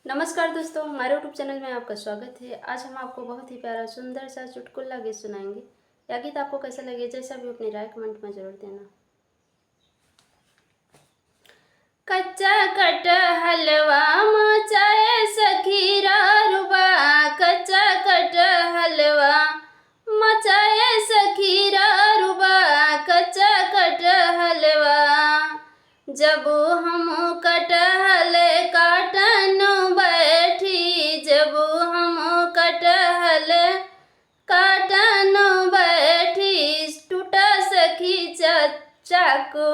नमस्कार दोस्तों, हमारे यूट्यूब चैनल में आपका स्वागत है। आज हम आपको बहुत ही प्यारा सुंदर सा चुटकुला गीत सुनाएंगे। यह गीत आपको कैसा लगे, जैसा भी अपनी राय कमेंट में जरूर देना। कच्चा कटहलवा मचाए सखी रुबा, कच्चा कटहलवा मचाए सखी रुबा, कच्चा कटहलवा। जब हम कटहल काटन बैठी, जब हम कटहल काटन बैठी, टूटा सखी चाकू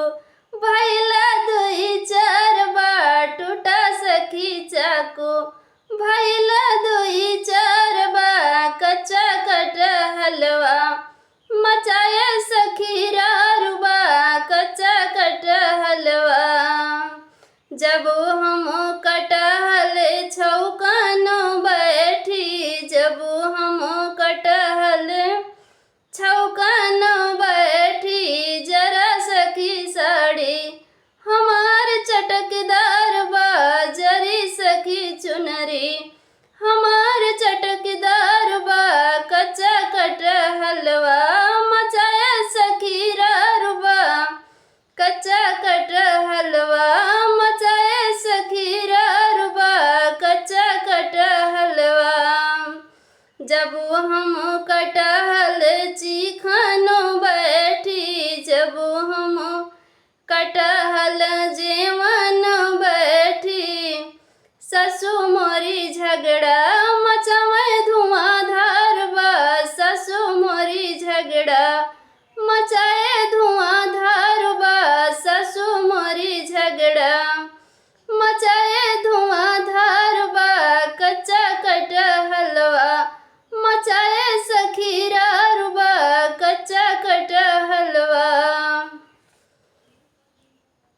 भैला दुई चार बार, टूटा सखी चाकू भैला दुई चार बार। कच्चा कटहलवा मचाया सखी रुबा, कच्चा कटहलवा। जब हम कटहल छौकन बैठी, जब हम कटहल छौकन बैठी, जरा सखी साड़ी हमार चटकदार बा, जरी सखी चुनरी हमार चटकदार बा। कच्चा कटहलवा मचाया सखी रुबा, कच्चा कटहलवा मचाया सखी रुबा, कच्चा कटहलवा। जब हम कटहल चीखन बैठी, जब हम कटहल जेवन बैठी, ससु मोरी झगड़ा मचावे धुआंधार बा, ससु मोरी झगड़ा मचाए धुआंधार बा, ससु मोरी झगड़ा मचाए धुआंधार बा। कच्चा कटहलवा मचाए